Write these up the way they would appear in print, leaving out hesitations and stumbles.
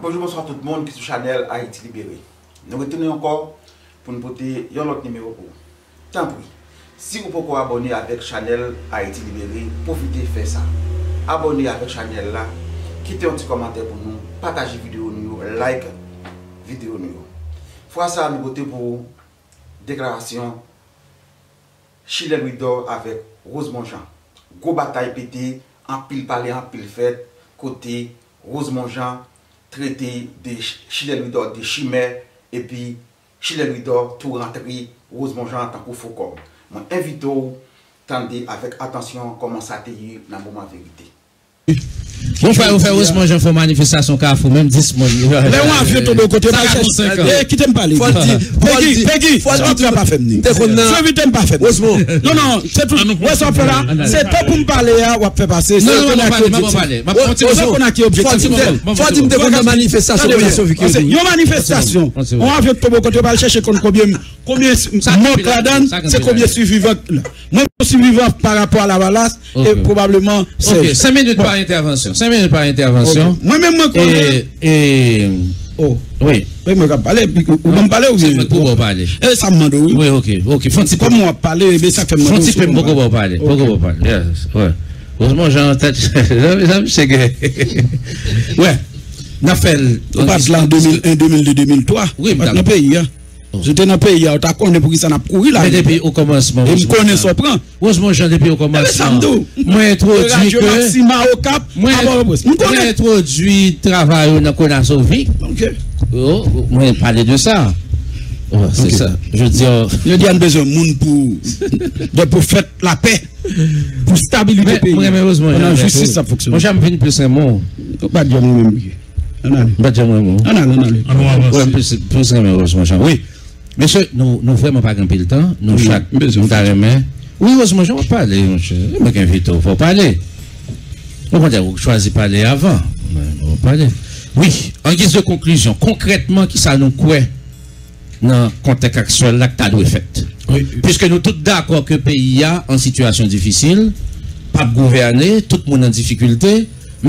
Bonjour, bonsoir tout le monde qui est sur Chanel Haïti Libéré. Nous retenons encore pour nous porter un autre numéro pour vous. Tant pis, si vous pouvez abonner avec Chanel Haïti Libéré, profitez de faire ça. Abonnez avec Chanel là, quittez un petit commentaire pour nous, partagez la vidéo nous, like vidéo nous. Fois ça, nous votons pour déclaration Chile Louis d'Or avec Rosemont Jean. Gros bataille pété, en pile parler, en pile fête, côté Rosemont Jean. Traité de Chile Louis d'Or, de chimères, et puis Chile Louis d'Or, tout rentré, Rosemont Jean en tant que faux corps. Moi, invite-vous, tendez avec attention comment ça te y dans le moment vérité. Mon frère, vous faites Rosemont Jean fait manifestation car faut même 10 mois. Les gens viennent tomber côté de qui t'aime parler. Peggy, faut tu vas pas faire venir. Je vais t'aime pas faire. Non non, c'est tout. Ouais ça fait là, c'est pas pour me parler on va faire passer. Non, pas parler. On a qui objectif. Faut dire que la manifestation une manifestation. On va venir tomber côté va chercher combien manque là-dedans, c'est combien survivants là. Moi survivant par rapport à la valasse et probablement c'est 5 minutes par intervention. 5 minutes par intervention. Moi-même, moi, oh, oui. Oui, mais parler, ou m'en parler ou bien? Pour parler. Ça me demande, oui. Oui, ok. Faut comme moi parler, mais ça fait mal. Faut petit peu beaucoup pour parler. Beaucoup pour parler. Ouais. Heureusement, j'ai en tête. Ouais. On a fait. On passe là en 2001, 2002, 2003. Oui, dans le pays, hein. J'étais dans le pays, on t'a connu pour qui ça n'a couru là. Mais depuis au commencement. Et me connais ça prend. Heureusement, Jean, depuis au commencement. Moi, introduit que. Maxima au cap. Moi, introduit travail dans la sauvé. Ok. Oh, moi, parler de ça. Oh, c'est ça. Je dis, il y a besoin de monde pour faire la paix, pour stabiliser le pays. Moi, heureusement, la justice, ça fonctionne. Moi, j'aime venir plus un mot. Pas dire moi-même. Pas dire moi-même. Plus un mot, heureusement. Oui. Monsieur, nous vraiment pas gagner le temps. Nous chaque nous carrément. Oui, heureusement, je vais parler, monsieur. Mais qu'invite, il faut parler. On va dire, vous choisissez parler avant. On va parler. Oui, en guise de conclusion, concrètement, qui ça nous quoi dans le contexte actuel là que tu as dû faire? Oui. Puisque nous tous d'accord que le pays a en situation difficile, pas gouverner, tout le monde en difficulté,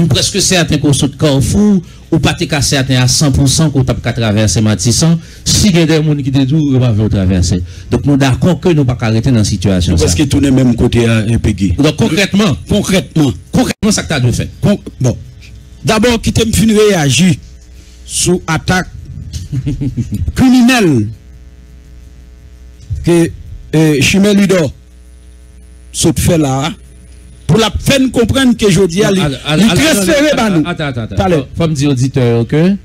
presque certains qu'on saute Carrefour, ou pas certains à 100% qu'on tape qu'à traverser Matissan, si il y a des gens qui te disent, on va traverser. Donc nous d'accord que nous ne pouvons pas arrêter dans la situation. Parce que tout le même côté à Peggy. Donc concrètement, ça que tu as dû faire. Bon. D'abord, qui t'aime fin réagir sous attaque criminelle que Chimel Ludor saute fait là. Pour la peine comprendre que je dis, il transféré par nous. Attends. Faut me dire auditeur que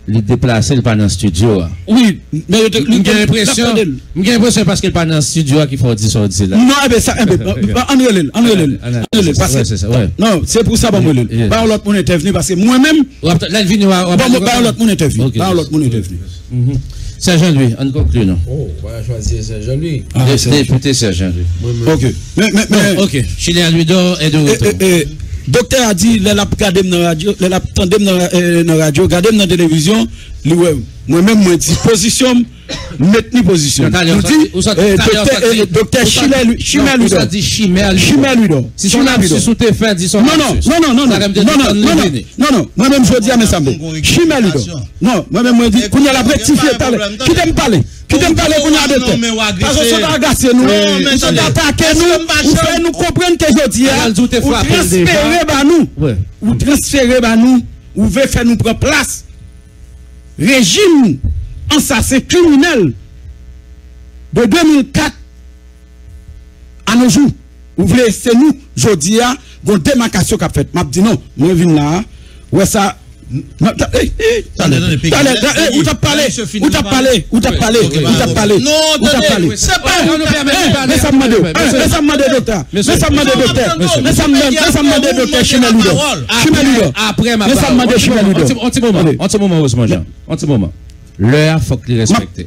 il déplacé pas dans le studio. Oui, mais j'ai l'impression parce qu'il pas dans le studio qu'il faut dire ça là. Non, mais ça non, c'est pour ça que je pas l'autre monde est venu parce que moi-même là venu pas l'autre monde est venu. Pas l'autre monde est venu. Sergent Louis, on conclut non. Oh, on va choisir Sergent Louis. Député Sergent Louis. OK. Mais OK, Chilien Louis d'Or est de retour. Docteur a dit, les regarder dans la radio, les attendre dans la radio, regarder dans la télévision, moi-même, moi, dis position, mettre position. Docteur Chimel Ludor. Si son lapsus sous tes faits, dis son lapsus. Non, moi-même, je dis à mes amis, Chimel Ludor. Non, moi-même, je dis, qu'on y a la rectifier, qui t'aime parler? Qui t'aime parler qu'on y a de temps? Parce que ça va agacer nous, ça va attaquer nous, ou faire nous comprendre que je dis, ou transférer par nous, ou veut faire nous prendre place. Régime assassin criminel de 2004 à nos jours. Vous voulez, c'est nous, je dis, une démarcation qu'a fait. Je dis non, moi je viens là, ouais ça. Où t'as parlé? C'est pas mais ça m'a demandé docteur Chimel Ludor. Après ma parole. Un petit moment. L'heure faut que les respecter.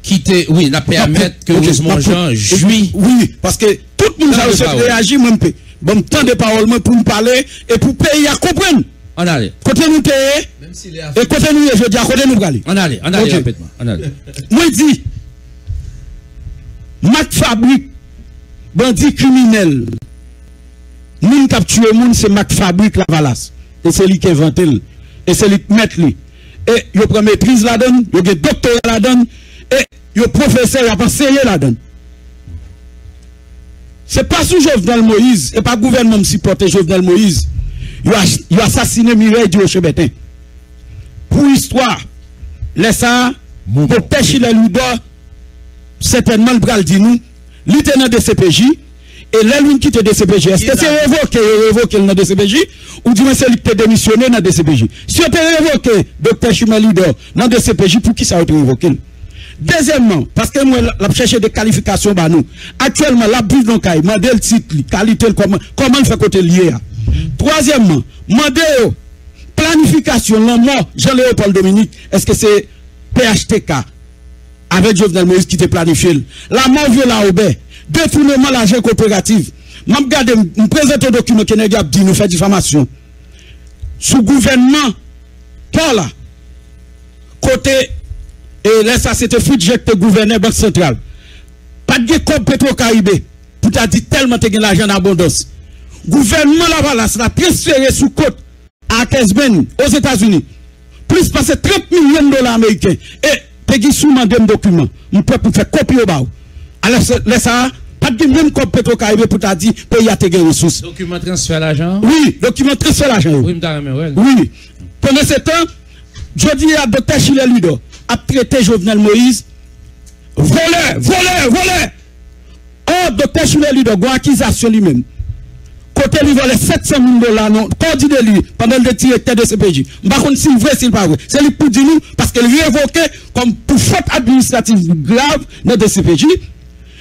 Quitter, oui, la permettre que Rosemont Jean jouit. Oui, parce que tout le monde a réagi, moi, bon, temps de parole, pour me parler et pour payer à comprendre. On allait. Côté nous et côté nous, je dis à côté nous aller. On allait rapidement. Moi, je dis, Mac Fabrique, bandit criminel, moun k'ap tué moun, c'est Mac Fabrique la valasse. Et c'est lui qui a inventé. et c'est lui mettre lui. Et il prend maîtrise la donne, il a doctorat la donne, et il professeur, il a enseigné la donne. C'est pas sous Jovenel Moïse, et pas le gouvernement qui supporte Jovenel Moïse. Il a assassiné Mireille Diochebetin. Pour l'histoire, laisse ça, docteur Chilel Ludo, certainement le bral dit nous, lieutenant de CPJ, et là, lui qui te DCPJ, est-ce que c'est révoqué dans DCPJ ou du moins c'est lui qui te démissionné dans DCPJ? Si on te révoqué, docteur Chimel Ludo, dans DCPJ, pour qui ça a été révoqué? Deuxièmement, parce que moi, je cherche des qualifications, bah nous. Actuellement, la buse dans le modèle titre, qualité, comment on fait côté lié. Troisièmement, modèle, planification, la mort, Jean-Léopold Dominique, est-ce que c'est PHTK avec Jovenel Moïse qui te planifié? La mort Viola Aubert, détournement de l'argent coopératif. Je me présente un document qui a dit nous fait diffamation. Sous gouvernement, pas là, côté. Et là, ça, c'était foutu le gouverneur Banque Centrale. Pas de comme Petro-Caribé. Pour t'a dit tellement de l'argent en abondance. Gouvernement là, ça a transféré sous côte à Kesben, aux États-Unis. Plus passer 30 millions de dollars américains. Et, t'es sous mandat de document. On peut faire copie au bas. Alors, là, ça, pas de même comme Petro-Caribé pour t'a dit, pays a tes ressources. Document transfert l'argent? Oui, document transfert l'argent. Oui, oui. Pendant ce temps, je dis à Dr. Chilel Ludo, a traité Jovenel Moïse voleur. Oh, docteur Chilel Ludo, une accusation lui-même. Côté lui volait 700 000 $, non, coordonné lui, pendant le directeur de CPJ. Par contre, s'il vrai, s'il pas vrai. C'est lui pour dire nous, parce qu'il est révoqué comme pour faute administrative grave dans le CPJ.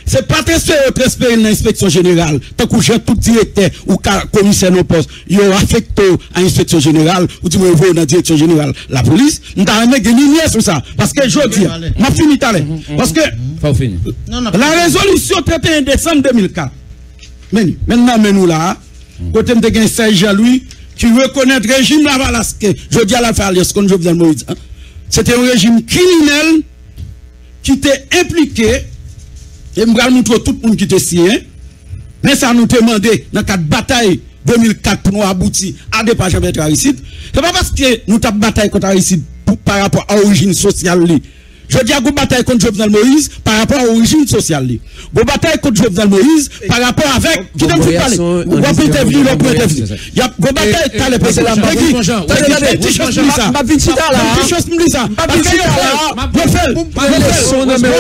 C'est pas transférer dans l'inspection générale. Tant que j'ai tout directeur ou commissaire non poste, il a affecté à l'inspection générale, ou du moins dans la direction générale, la police. Nous avons gagné sur ça. Parce que je dis, m'a fini tout à l'heure. Parce que la résolution 31 décembre 2004. Maintenant, nous là, côté de gagner Serge Jean-Louis, qui reconnaît le régime Lavalas, que je dis à la Falias, comme Jovenel Moïse. C'était un régime criminel qui était impliqué. Et je vais vous montrer tout le monde qui était signé. Mais ça nous demandait dans cette bataille 2004 pour nous aboutir à des pages avec Aristide. Ce n'est pas parce que nous avons bataille contre Aristide par rapport à l'origine sociale. Je dis à vous bataille contre Jovenel Moïse par rapport à l'origine sociale. Vous bataille contre Jovenel Moïse par rapport avec. Qui donne vous parler? Vous pouvez intervenir, vous pouvez intervenir. Il y a vous bataille, t'as les passé la magie. Regardez, petit chose comme ça. Ma petite là. Petit chose comme ça. Parce que son numéro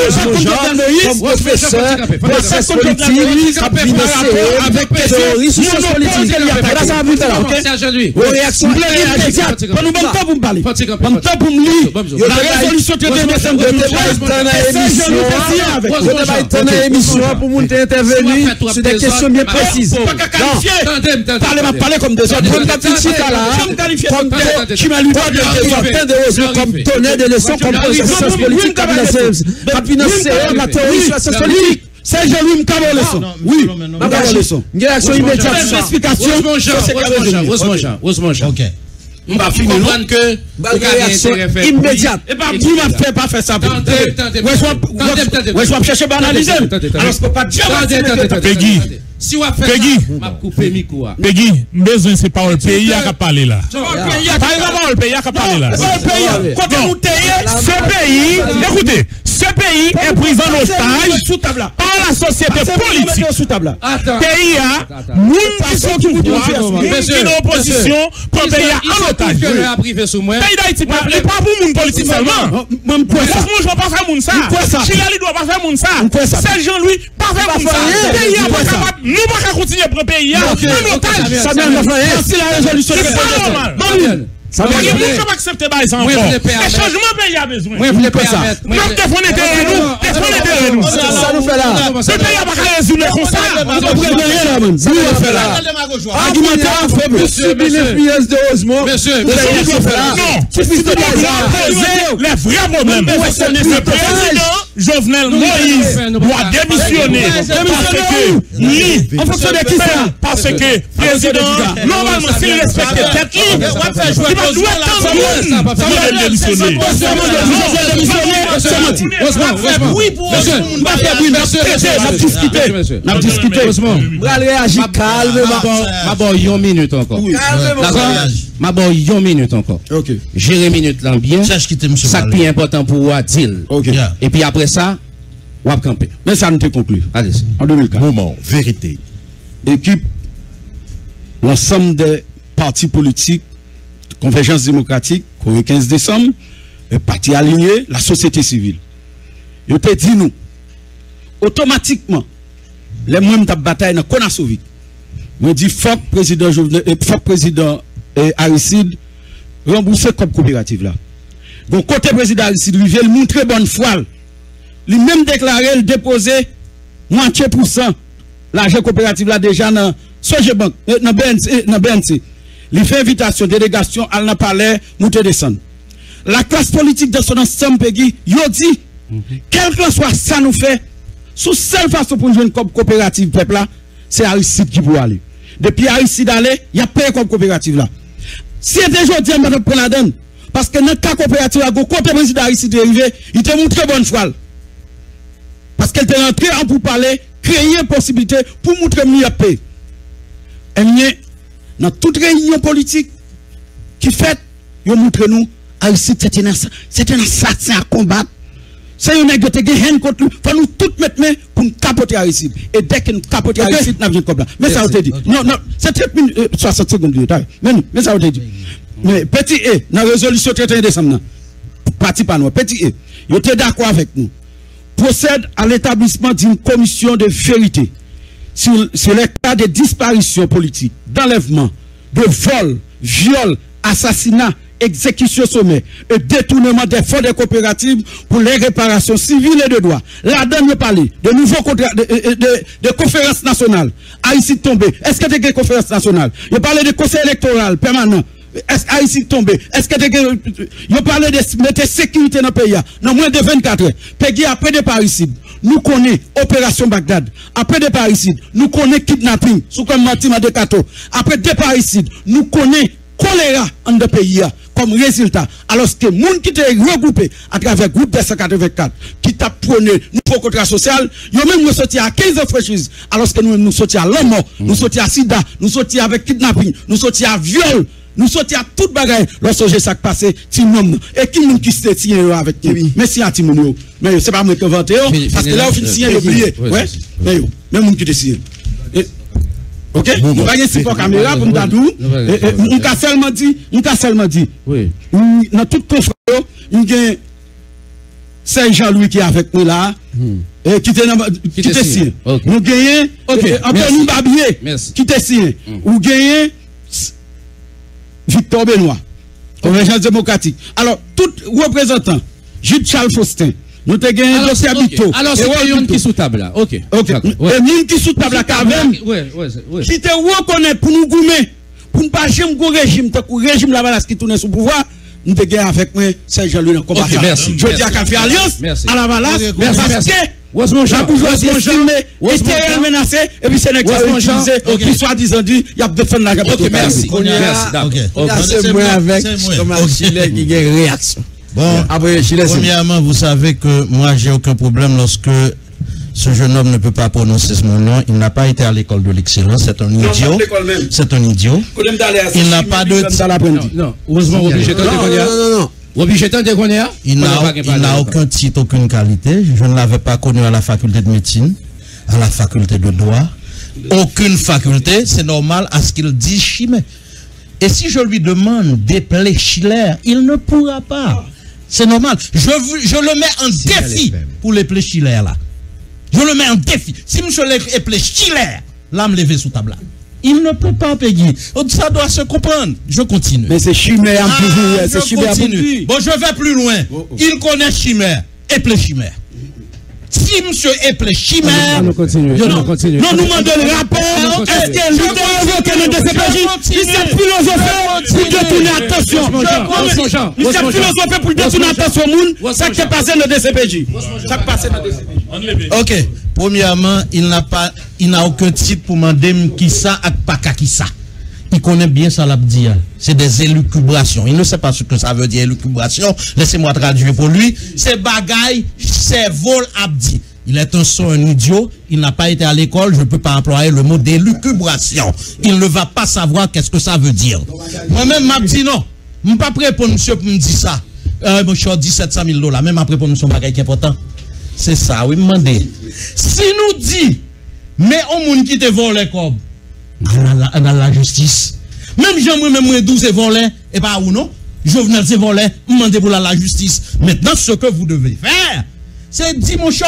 comme professeur, process politique, avec terrorisme politique. Là, ça va vite là, ok? Vos réactions immédiates. Pas nous bon temps pour me parler. Bon temps pour me lire. La résolution 31 décembre. Émission pour monter intervenir sur des questions bien précises. Parlez comme des autres. Comme tonnerre de leçons, comme processus politique, politique. C'est Jérémy Mkabo leçon. Oui, Mkabo leçon. Une réaction immédiate. Explication. Osman Jean. Ok. On va finir que réaction immédiate. Et pas vous ne pas faire ça. Je vais chercher à analyser. Alors, je ne peux pas dire. Peggy. Si on fait ça, m'a coupé micro. Peggy, besoin c'est pas le pays qui a parlé là. Pas le pays qui a parlé là. Quand vous ce pays, écoutez, ce pays est pris en otage par la société politique. Pays a moun qui sont qui une opposition pour pays en otage. Pays d'Haïti pas pour moun politique seulement. Moi je dois pas faire moun ça. Chilali doit pas faire moun ça. C'est Jean-Louis pas faire moun ça. Pays a pas capable. Nous ne pouvons pas continuer pour le pays. En otage. Ça vient de faire. C'est la résolution. C'est pas normal. Ça veut dire que nous accepter ça encore. Le changement pays a besoin. Oui, vous pouvez ça. Nous défendons derrière nous. Ça nous fait là. Ce pays a pas résoudre comme ça. Vous pouvez rien là, man. Vous pouvez faire là. Argumentaire faible. Monsieur l'influence de Osmo. Monsieur, vous pouvez faire là. Non. C'est les vrais problèmes. Le président Jovenel Moïse doit démissionner parce que président normalement s'il respecte tête libre il doit attendre démissionner. Oui pour n'a discuté. On va réagir calmement. D'abord une minute encore. D'accord. Ma bon, 1 minute encore. Ok. Gérer minute là bien. Ça, qui t'aime ça qui est important pour vous dire. Ok. Yeah. Et puis après ça, on va camper. Mais ça nous te conclu. Allez. En 2004. Moment, vérité. Équipe, l'ensemble des partis politiques, Convergence démocratique, le 15 décembre, le parti aligné, la société civile. Yo te dit nous, automatiquement, les mêmes de bataille dans Konasovik. Moi dit faut président Jovenel et faut président Aristide rembourser comme coopérative là. Donc côté président Aristide il vient montrer bonne foi. Lui même déclaré le déposer moitié % l'argent coopérative là déjà dans Sogebank dans BNC. Il fait invitation délégation à la palais monter descendre. La classe politique de son ensemble Peggy yo dit quel que soit ça nous fait sous seule façon pour jouer une coopérative peuple là c'est Aristide qui peut aller. Depuis Aristide aller, il y a payé comme coopérative là. Si déjà dit on va prendre la donne parce que dans le cas coopérative là côté président Aristide arrivé, il te montre bonne foi. Parce qu'elle était rentrée en pour parler, créer une possibilité pour montrer mieux paix. Et bien dans toute réunion politique qui fait, il montre nous Aristide c'est un assassin à combattre. C'est un nègre qui a contre lui. Il faut nous tous mettre main pour nous capoter Aristide. Et dès que nous capoter Aristide, nous avons comme là. Mais ça, on te dit. Non, c'est 30 minutes, 60 secondes. Mais ça, on te dit. Mais petit E, dans la résolution 31 décembre, parti par nous, petit E, vous êtes d'accord avec nous. Procède à l'établissement d'une commission de vérité sur les cas de disparition politique, d'enlèvement, de vol, viol, assassinat, exécution sommet et détournement des fonds des coopératives pour les réparations civiles et de droit. La dernière parlé de nouveaux contrats de conférence nationale. Aristide tombé. Est-ce que tu as une conférence nationale? Il parlait de conseil électoral permanent. Est-ce Aristide tombé? Est-ce que tu parlait de mettre sécurité dans le pays? Dans moins de 24 heures. Peggy après de Aristide. Nous connaissons opération Bagdad. Après de Aristide. Nous connaissons kidnapping. Sous comme Matima de Kato. Après de Aristide. Nous connaissons choléra en de pays comme résultat. Alors que les gens qui étaient regroupés à travers le groupe des 184 qui t'a prôné nouveau contrat social, ils ont même sorti à 15 franchises. Alors que nous sortis à l'homme, nous sortis à sida, nous sortis avec kidnapping, nous sortis à viol, nous sortis à toute bagaille. Lorsque j'ai ça passé, Timon, et qui nous qui s'est tiré avec nous. Merci à Timon. Mais c'est pas moi qui ai inventé, parce que là, on finit de signer oublié. Ouais, mais nous qui décident. Ok, nous va gagner pour caméra pour nous dadou. On a seulement dit, oui. Dans toute conférence, il y a Saint Jean-Louis qui est avec nous là, et qui était signé. Nous gagnons Anthony Barbier qui était signé. Nous gagnons Victor Benoît, Convergence démocratique. Alors, tout représentant, Jules Charles Faustin. Nous te gagnons dossier habito. Alors, c'est une qui sous table là. Ok. Et une qui sous table là, quand même. Qui te reconnaît pour nous goumer, pour ne pas jamais go régime, pour régime la balance qui tourne sous pouvoir. Nous te gagnons avec moi, Saint-Jean-Louis dans le combat. Merci. Je dis à Café Alliance, à la balance, parce que la bourgeoisie est menacée, et puis c'est utilisé, qui soit-disant dit, il y a défendu la Ok, merci. C'est moi avec, comme un Chile qui a une réaction. Bon, premièrement, vous savez que moi, j'ai aucun problème lorsque ce jeune homme ne peut pas prononcer mon nom. Il n'a pas été à l'école de l'excellence. C'est un idiot. C'est un idiot. Il n'a pas de... Non, heureusement, il n'a aucun titre, aucune qualité. Je ne l'avais pas connu à la faculté de médecine, à la faculté de droit. Aucune faculté. C'est normal à ce qu'il dise chimé. Et si je lui demande d'épeler Schiller, il ne pourra pas. C'est normal. Je le mets en défi pour l'épeler Schiller là. Je le mets en défi. Si monsieur l'épeler Schiller, là me lever sous table. Il ne peut pas payer. Ça doit se comprendre. Je continue. Mais c'est chimère toujours. C'est chimère continue. Bon, je vais plus loin. Il connaît chimère. Épeler chimère. Si monsieur Eple Chimère, nous continuons. Non, nous demandons le rapport. Est-ce que l'idéologie que nous DCPJ, il s'est philosophé pour détourner attention. Il s'est philosophé pour détourner attention, ça qui est passé dans le DCPJ. Ça qui est passé dans le DCPJ. Ok. Premièrement, il n'a aucun titre pour demander qui ça et pas qui ça. Il connaît bien ça l'abdia. C'est des élucubrations. Il ne sait pas ce que ça veut dire élucubration. Laissez-moi traduire pour lui. C'est bagaille, c'est vol abdi. Il est un idiot, il n'a pas été à l'école, je ne peux pas employer le mot d'élucubration. Il ne va pas savoir qu'est-ce que ça veut dire. Moi-même, m'a dit non, je ne suis pas prêt pour monsieur pour me dire ça. Monsieur, 1700 000 $, même après pour nous, son bagage qui est important. C'est ça, oui, demandez. Si nous dit, mais au monde qui te vole comme, dans la justice, même Jean-Moi 12 est volé, et pas ou non, Jovenel c'est volé, demandez pour la justice. Maintenant, ce que vous devez faire, c'est dire, mon cher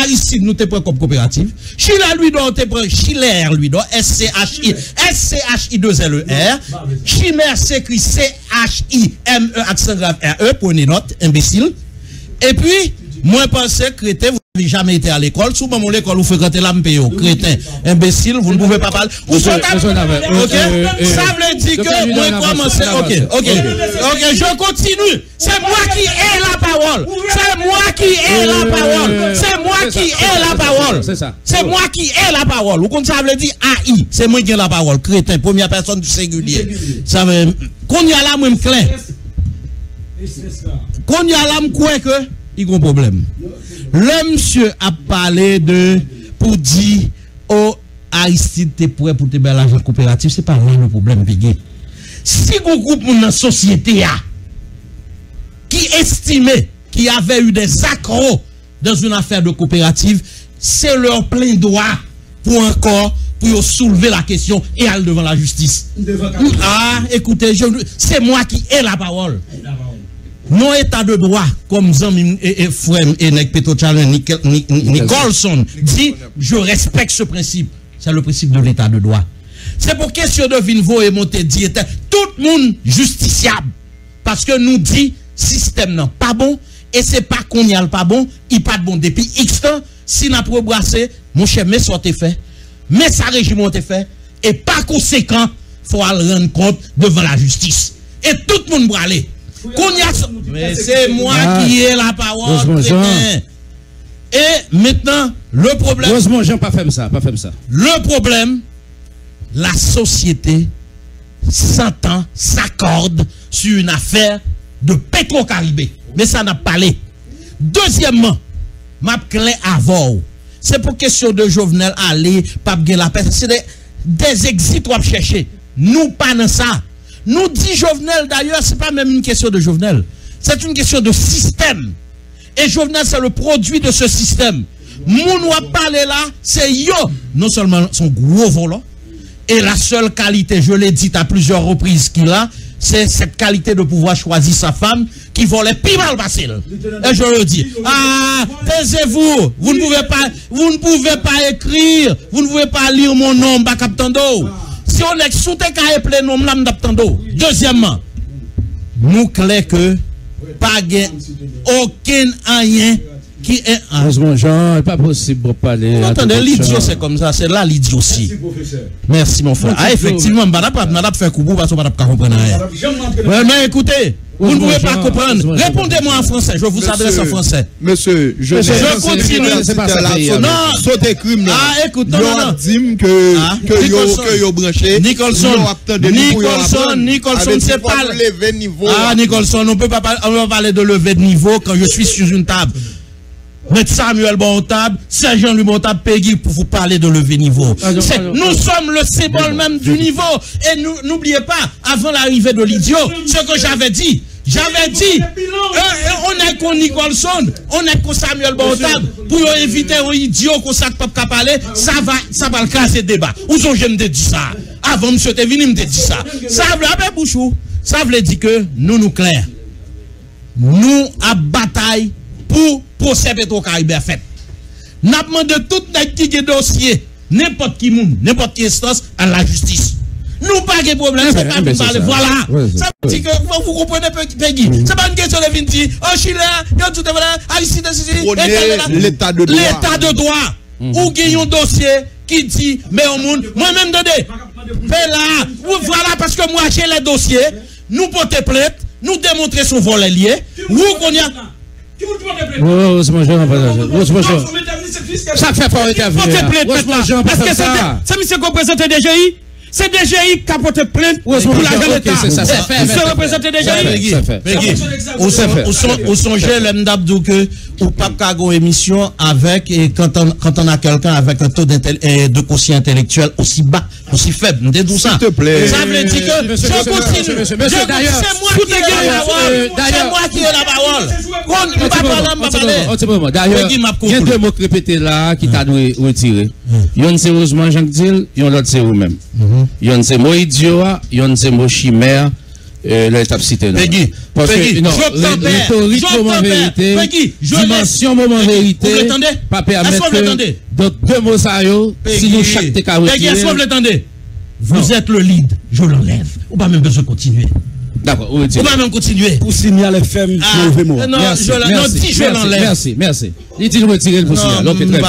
Aristide, nous te prenons comme coopérative. Schiller lui doit te prendre, Schiller lui doit, SCHI2LER. Chimère s'écrit CHIME, accent grave RE, prenez note, imbécile. Et puis, moi, pensez, crétin, vous n'avez jamais été à l'école. Souvent, mon école, vous fréquentez l'AMPO. Crétin, imbécile, vous ne pouvez pas parler. Ok? Ça veut dire que moi, commencer. Ok, je continue. C'est moi qui ai la parole. C'est moi qui ai la parole. C'est moi qui ai la parole. C'est moi qui ai la parole. Vous comprenez, ça veut dire AI. C'est moi qui ai la parole. Crétin, première personne du singulier. Ça veut, qu'on y a là, moi, me clair. Qu'on y a là, me quoi que, il y a un problème. Le monsieur a parlé de, pour dire, oh, Aristide, t'es prêt pour te faire l'argent coopératif, c'est pas là le problème, Piguet. Si vous groupe dans la société, qui estimait qu'il y avait eu des accros dans une affaire de coopérative, c'est leur plein droit pour soulever la question et aller devant la justice. Ah, écoutez, c'est moi qui ai la parole. Non état de droit, comme Zami et Frem et Nek Petro-Chalin, Nicholson dit, je respecte ce principe. C'est le principe de l'état de droit. C'est pour question de Vinvo et monter dit, tout le monde justiciable. Parce que nous dit, système non pas bon, et c'est pas qu'on y a le pas bon, il pas de bon depuis X temps, si n'a pas brassé, mon cher, mais ça t'est fait, mais ça régime t'est fait, et par conséquent, faut aller rendre compte devant la justice. Et tout le monde va aller. Mais c'est moi qui ai la parole. Et maintenant, le problème. Heureusement, Jean, pas fait ça, Le problème, la société s'entend, s'accorde sur une affaire de Petro-Caribé. Mais ça n'a pas parlé. Deuxièmement, ma clé avant. C'est pour question de Jovenel aller, pas la paix. C'est des exits qu'on va chercher. Nous, pas dans ça. Nous dit Jovenel d'ailleurs, c'est pas même une question de Jovenel. C'est une question de système. Et Jovenel, c'est le produit de ce système. Moun wa parler là, c'est yo. Non seulement son gros volant, et la seule qualité, je l'ai dit à plusieurs reprises qu'il a, c'est cette qualité de pouvoir choisir sa femme qui volait plus mal passer. Et je le dis. Ah, taisez-vous. Vous ne pouvez pas écrire. Vous ne pouvez pas lire mon nom, Bakaptando. Si on est sous tes cas et plein nom, Bakaptando. Deuxièmement, nous clair que pas aucun rien qui est Jean, pas possible de parler. Attendez, l'idiot c'est comme ça, c'est là l'idiot aussi. Merci mon frère. Ah effectivement, madame fait coup parce que madame pas comprendre rien. Mais écoutez, vous ne pouvez pas comprendre. Répondez-moi en français, je vous adresse en français. Monsieur, je continue. C'est pas ça. Non, sautez crime. Ah écoute, non. Dit que yo branché. Nicholson, c'est pas lever niveau. Ah Nicholson, on peut pas parler de lever de niveau quand je suis sur une table. Mettre Samuel Bontable, Sergent-Louis Bontable, Peggy pour vous parler de lever niveau. Nous sommes le symbole même du niveau. Et n'oubliez pas, avant l'arrivée de l'idiot, ce que j'avais dit. On est con Nicholson, on est con Samuel Bontable, pour éviter un idiot qu'on ne peut pas parler, ça va le casser le débat. Où sont je me dit ça? Avant, monsieur Tevini me dit ça. Ça veut dire que nous clairs. Nous à bataille pour procès Petro-Caribé fait. Nous demandé tout les dossier, n'importe qui instance à la justice. Nous pas de problème, c'est pas pour parler. Voilà. Ça veut dire que vous comprenez Peggy. C'est pas une question de Vinti. Oh, Chile, il y a tout de Aristide, l'état de droit. L'état de droit. Ou gagne un dossier qui dit, mais au monde, moi-même donnez. Mais là, voilà, parce que moi j'ai les dossiers, nous porter plainte, nous démontrer son volet lié, ou qu'on y a. Ça fait pas intervenir. Parce que c'est monsieur qui représente DGI. C'est DGI qui a porté plainte pour l'argent de l'État. C'est ça. Il se représente DGI. Ou songez l'MDABDou que ou pas qu'ago émission avec et quand on a quelqu'un avec un taux de quotient intellectuel aussi bas, aussi faible. M'dé tout ça. S'il te plaît. Ça veut dire que je continue. C'est moi qui ai la parole. D'ailleurs, il y a deux mots répétés là qui t'a dû retirer. Yon c'est Rosemont Jean Dil, yon l'autre c'est vous-même. Yon c'est mot idiot, yon c'est mot chimère. L'étape cité. Parce que non, rhétorique moment vérité, dimension moment vérité, pas permettre que donc deux mots ça yo, si nous chaque te carreau. Est-ce que vous l'entendez? Vous êtes le lead, je l'enlève. Ou pas même besoin de continuer. D'accord, on va même continuer. Pour signer FM, non, je l'enlève. Merci. Il dit retirer le signal. Donc, très bien.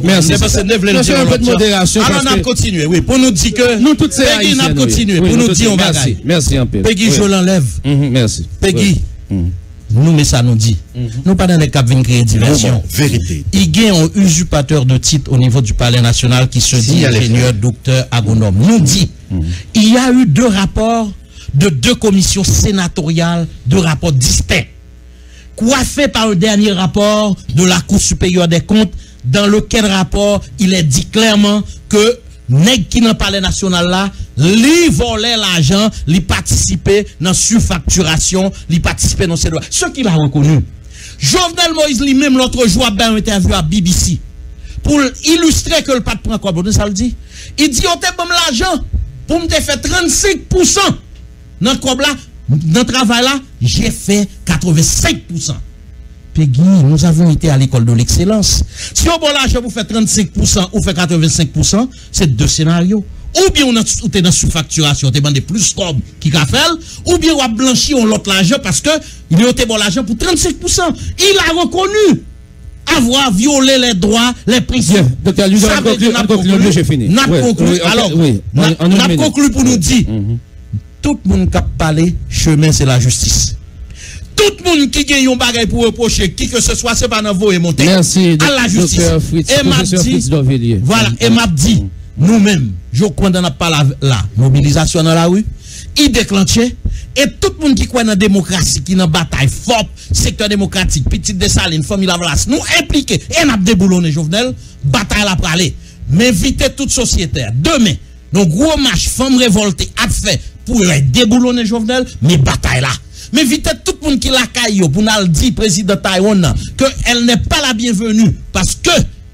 Merci. Parce que nous voulons dire un peu de modération. Alors, on a continué, oui. Pour nous dire que. Nous, toutes ces Peggy n'a continué. Pour nous dire, on va gagner. Merci un peu. Peggy, je l'enlève. Merci. Peggy. Nous, mais ça nous dit. Nous, pas dans les cap de créer diversion. Vérité. Il y a un usurpateur de titre au niveau du palais national qui se dit ingénieur, docteur, agronome. Nous dit, il y a eu 2 rapports de 2 commissions sénatoriales, 2 rapports distincts, coiffés par le dernier rapport de la Cour supérieure des comptes, dans lequel rapport il est dit clairement que nèg qui dans le palais national là, li volait l'argent, li participait dans surfacturation, li participait dans ces droits. Ce qu'il a reconnu. Jovenel Moïse lui-même l'autre jour a fait une interview à BBC pour illustrer que le pas de prend quoi, ça le dit. Il dit on te bon l'argent pour me faire 35%. Dans le là, dans le travail là, j'ai fait 85%. Peggy, nous avons été à l'école de l'excellence. Si on bon l'argent pour faire 35% ou faire 85%, c'est 2 scénarios. Ou bien on est dans sous-facturation, on te demande plus comme qui a fait, ou bien on a blanchi on l'autre l'argent parce que il a bon l'argent pour 35%. Il a reconnu avoir violé les droits, les principes. Donc, j'ai fini. Alors, on a conclu pour nous dire. Tout le monde qui a parlé, chemin c'est la justice. Tout le monde qui gagne un bagage pour reprocher, qui que ce soit, c'est pas dans vos et monter. Merci. À la justice. Et m'a dit, voilà, et m'a dit, nous-mêmes, je condamne pas la mobilisation dans la rue, il déclenché, et tout le monde qui croit dans la démocratie, qui est dans bataille forte, secteur démocratique, petite Dessalines, famille Lavras, nous impliqués, et n'a déboulonné Jovenel, bataille la pralé. Mais inviter toute société, demain, donc gros match, femme révoltée, a fait, pour déboulonner Jovenel, mais bataille là. Mais vite tout le monde qui l'a caillé pour nous dire président Taïwan qu'elle n'est pas la bienvenue parce que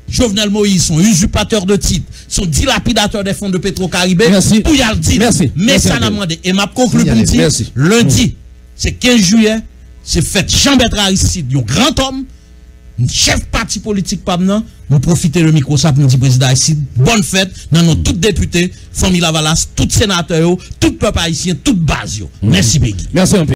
Jovenel Moïse sont usurpateurs de titres, sont dilapidateurs des fonds de Petro-Caribé. Pour y aller dire. Mais ça n'a demandé. Et m'a conclu pour dire lundi, c'est 15 juillet, c'est fête Jean-Bertrand Aristide, un grand homme, chef parti politique pas maintenant, nous profiter le micro ça pour nous dire président Aristide, bonne fête, nous tous députés, famille Lavalas, tous sénateurs, tout peuple haïtien, toute base. Merci Peggy. Merci un peu.